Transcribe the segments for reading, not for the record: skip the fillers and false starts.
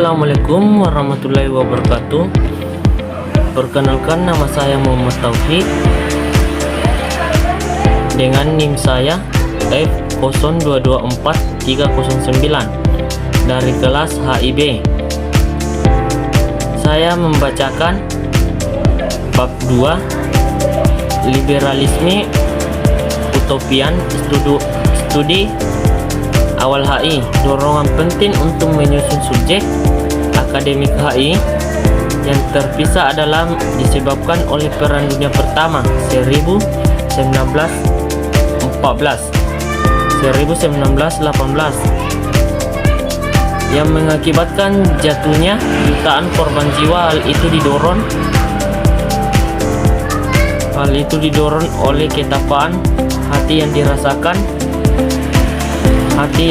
Assalamualaikum warahmatullahi wabarakatuh. Perkenalkan, nama saya Muhammad Tauhid dengan NIM saya F022439 dari kelas HIB. Saya membacakan bab 2, liberalisme utopian, studi awal HI, dorongan penting untuk menyusun subjek akademik HI yang terpisah adalah disebabkan oleh Perang Dunia Pertama 1918 yang mengakibatkan jatuhnya jutaan korban jiwa. Hal itu didorong oleh ketapaan hati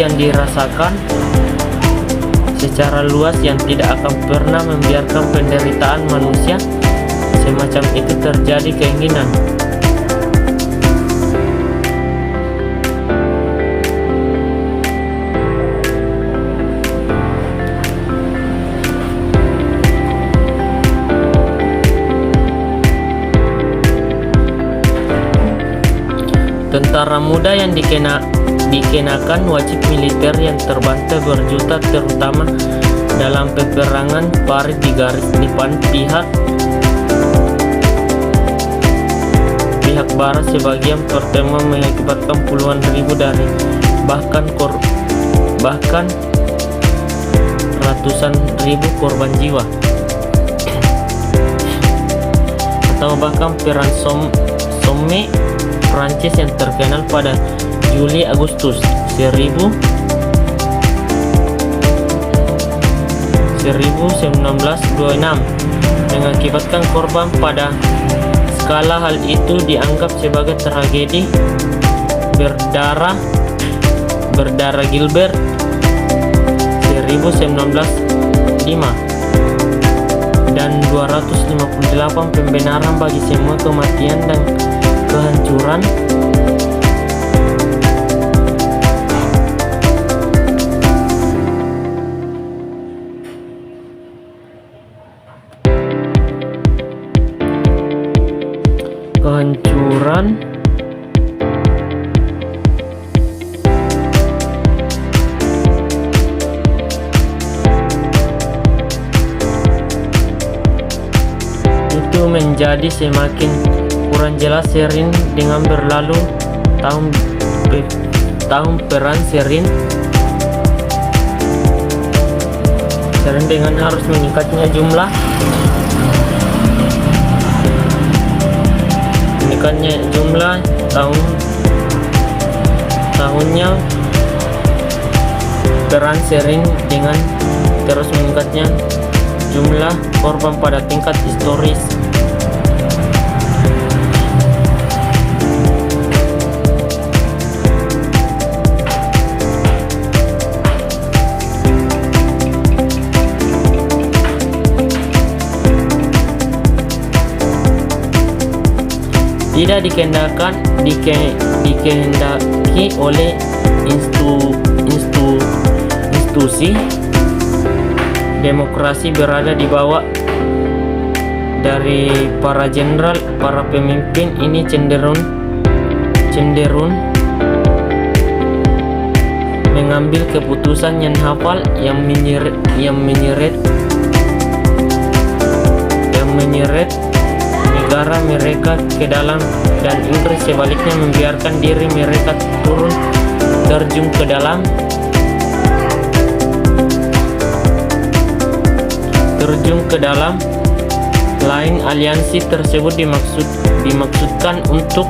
yang dirasakan secara luas yang tidak akan pernah membiarkan penderitaan manusia semacam itu terjadi. Keinginan tentara muda yang dikenakan wajib militer yang terbantah berjuta, terutama dalam peperangan Paris di garis depan pihak barat sebagian pertama mengakibatkan puluhan ribu dari bahkan ratusan ribu korban jiwa, atau bahkan perang Somme Prancis yang terkenal pada Juli Agustus 1926 mengakibatkan korban pada skala. Hal itu dianggap sebagai tragedi berdarah Gilbert 1905 dan 258 pembenaran bagi semua kematian dan kehancuran itu menjadi semakin kurang jelas seiring dengan berlalu tahun perang seiring dengan harus meningkatnya jumlah tahunnya perang seiring dengan terus meningkatnya jumlah korban pada tingkat historis. Tidak dikehendaki oleh institusi demokrasi berada di bawah dari para jenderal. Para pemimpin ini cenderung mengambil keputusan yang hafal yang menyeret negara mereka ke dalam, dan Inggris sebaliknya membiarkan diri mereka terjun ke dalam. Lain aliansi tersebut dimaksudkan untuk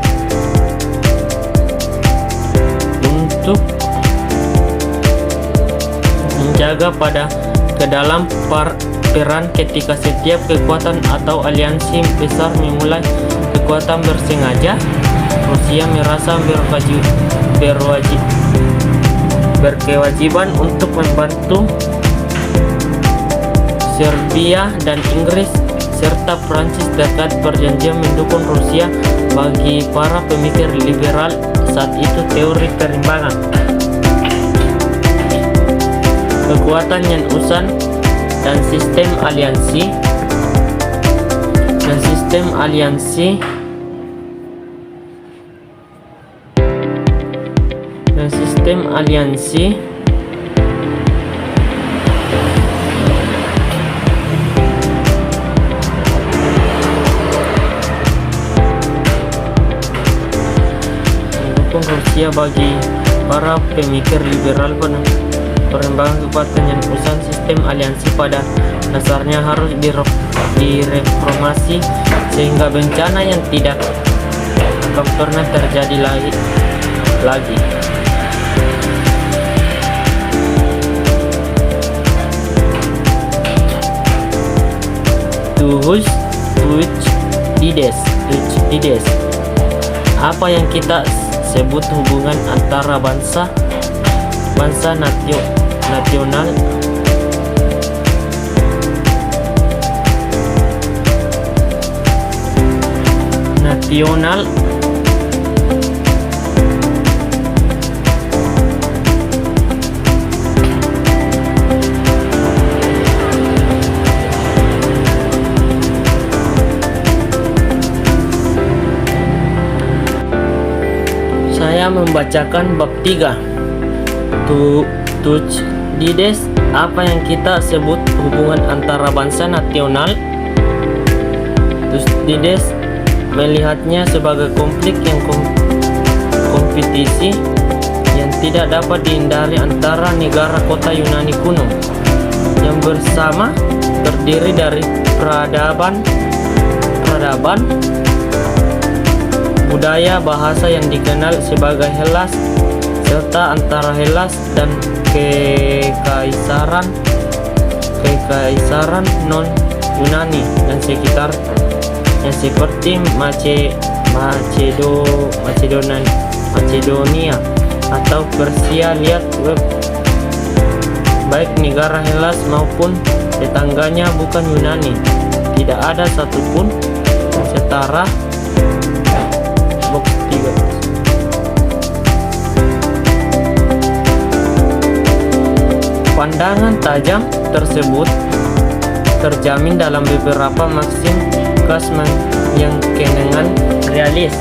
menjaga pada ke dalam perang ketika setiap kekuatan atau aliansi besar memulai kekuatan bersengaja. Rusia merasa berkewajiban untuk membantu Serbia dan Inggris serta Prancis terkait perjanjian mendukung Rusia. Bagi para pemikir liberal saat itu, teori perimbangan kekuatan yang dan sistem aliansi mendukung Rusia. Bagi para pemikir liberal, perkembangan kekuatan yang usaha sistem aliansi pada dasarnya harus direformasi sehingga bencana yang tidak akan pernah terjadi lagi. Tucdides, apa yang kita sebut hubungan antara bangsa nasional saya membacakan bab 3. Tucdides, apa yang kita sebut hubungan antara bangsa nasional. Tucdides melihatnya sebagai konflik yang kompetisi yang tidak dapat dihindari antara negara kota Yunani kuno yang bersama terdiri dari peradaban, budaya, bahasa yang dikenal sebagai Hellas, serta antara Hellas dan kekaisaran non Yunani dan sekitarnya seperti Macedonia atau Persia. Lihat web. Baik negara Hellas maupun tetangganya bukan Yunani, tidak ada satupun setara. Box 3. Pandangan tajam tersebut terjamin dalam beberapa maksim Kasman yang kenangan realis.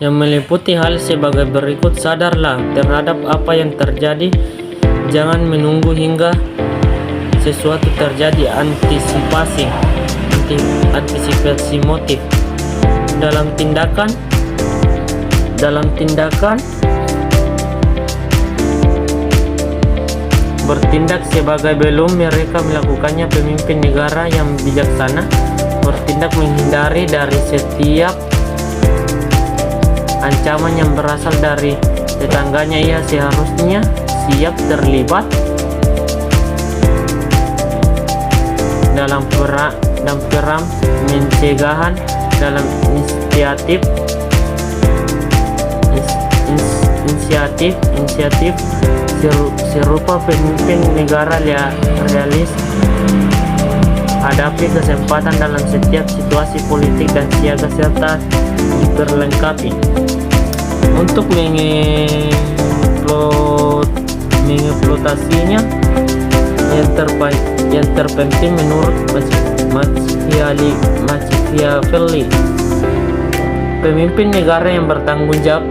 Yang meliputi hal sebagai berikut: sadarlah terhadap apa yang terjadi, jangan menunggu hingga sesuatu terjadi. Antisipasi motif dalam tindakan bertindak sebagai belum mereka melakukannya. Pemimpin negara yang bijaksana bertindak menghindari dari setiap ancaman yang berasal dari tetangganya. Ia seharusnya siap terlibat dalam perang pencegahan dalam inisiatif serupa. Pemimpin negara realis hadapi kesempatan dalam setiap situasi politik dan siaga serta diperlengkapi untuk mengeksploitasinya. Yang terpenting menurut Machiavelli, pemimpin negara yang bertanggung jawab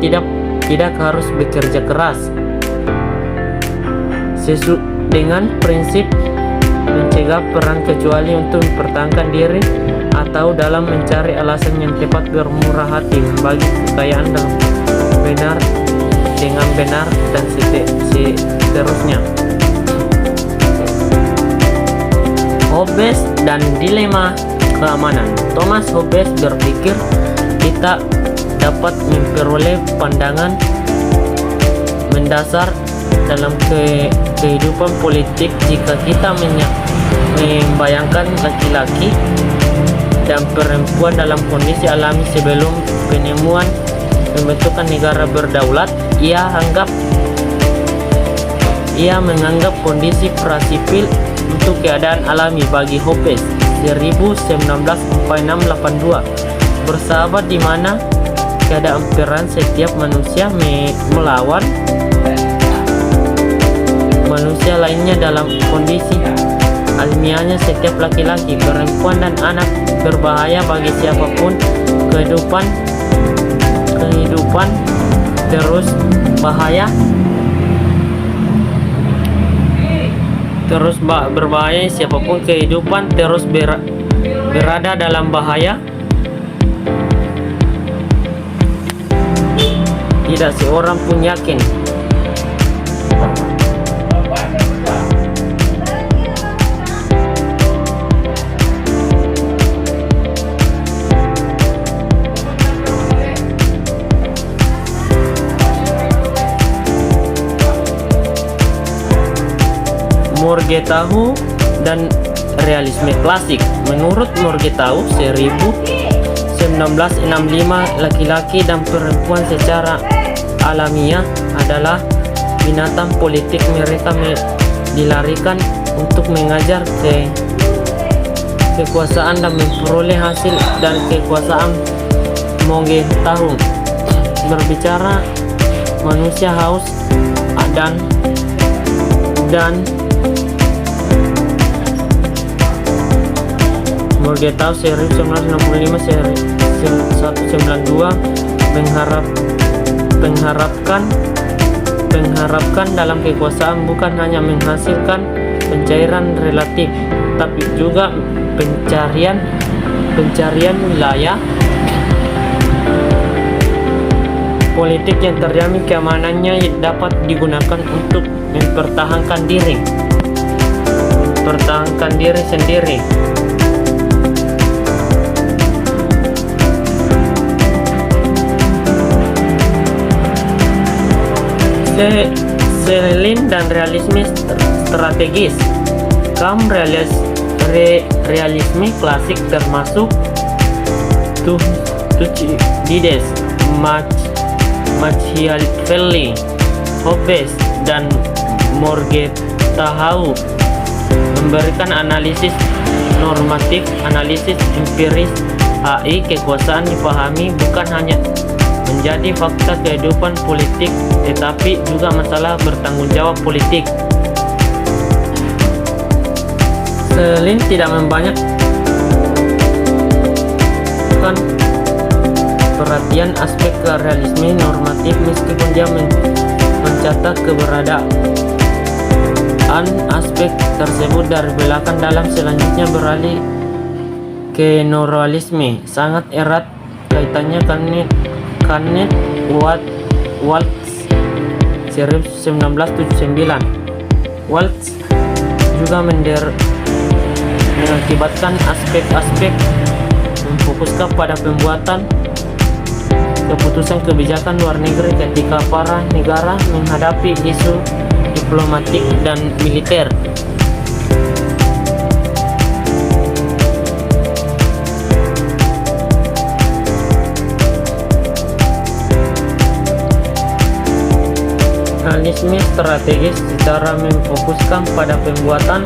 tidak harus bekerja keras dengan prinsip mencegah perang kecuali untuk mempertahankan diri atau dalam mencari alasan yang tepat. Bermurah hati, membagi kekayaan dengan benar dan seterusnya. Hobbes dan dilema keamanan. Thomas Hobbes berpikir kita dapat memperoleh pandangan mendasar dalam kehidupan politik jika kita membayangkan laki-laki dan perempuan dalam kondisi alami sebelum penemuan pembentukan negara berdaulat. Ia menganggap kondisi prasipil untuk keadaan alami. Bagi Hobbes 1946-82 bersahabat di mana keadaan peran setiap manusia melawan manusia lainnya dalam kondisi alamiahnya. Setiap laki-laki, perempuan, dan anak berbahaya bagi siapapun. Kehidupan terus berbahaya siapapun. Kehidupan terus berada dalam bahaya. Tidak seorang pun yakin Morgenthau dan realisme klasik. Menurut Morgenthau, 1965, laki-laki dan perempuan secara alamiah adalah binatang politik. Mereka dilarikan untuk mengajar kekuasaan dan memperoleh hasil dari kekuasaan. Morgenthau berbicara manusia haus dan Morgenthau 1965 seri 192 mengharapkan dalam kekuasaan bukan hanya menghasilkan pencairan relatif, tapi juga pencarian wilayah politik yang terjamin keamanannya dapat digunakan untuk mempertahankan diri sendiri. Selin dan realisme strategis. Realisme klasik termasuk Thucydides, Machiavelli, Hobbes, dan Morgenthau memberikan analisis normatif, analisis empiris AI. Kekuasaan dipahami bukan hanya menjadi fakta kehidupan politik, tetapi juga masalah bertanggung jawab politik. Selin tidak membanyakkan perhatian aspek realisme normatif, meskipun dia mencatat keberadaan aspek tersebut dari belakang. Dalam selanjutnya beralih ke neuralisme. Sangat erat kaitannya Kenneth Waltz 1979. Waltz juga mengakibatkan aspek-aspek memfokuskan pada pembuatan keputusan kebijakan luar negeri ketika para negara menghadapi isu diplomatik dan militer. Realisme strategis secara memfokuskan pada pembuatan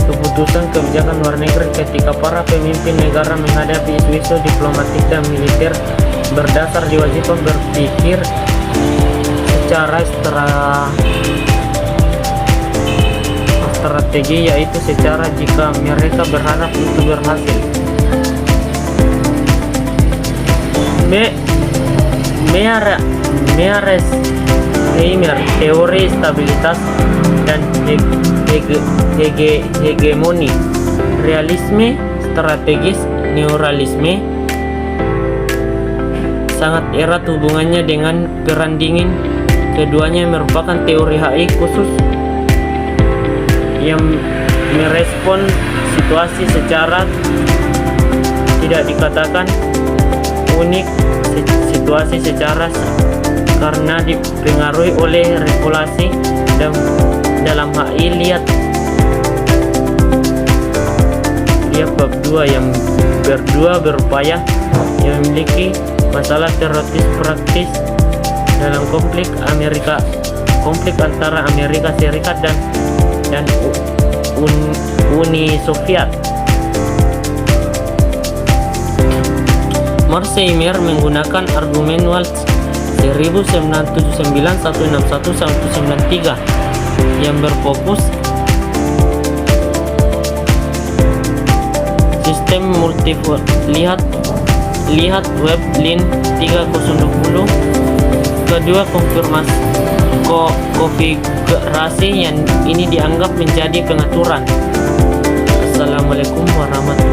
keputusan kebijakan luar negeri ketika para pemimpin negara menghadapi isu-isu diplomatik dan militer berdasar diwajibkan berpikir secara strategi, yaitu secara jika mereka berharap untuk berhasil. Mearsheimer, teori stabilitas dan hegemoni. Realisme strategis, neuralisme sangat erat hubungannya dengan perang dingin. Keduanya merupakan teori HI khusus yang merespon situasi secara tidak dikatakan unik. Situasi secara karena dipengaruhi oleh regulasi, dan dalam HI lihat bab 2 yang berdua berupaya yang memiliki masalah teroris praktis dalam konflik antara Amerika Serikat dan Uni Soviet. Morse-e-Mail menggunakan argumen Waltz 1979-161-193 yang berfokus sistem multiple. Lihat web link 3020. Kedua, konfigurasi yang ini dianggap menjadi pengaturan. Assalamualaikum warahmatullahi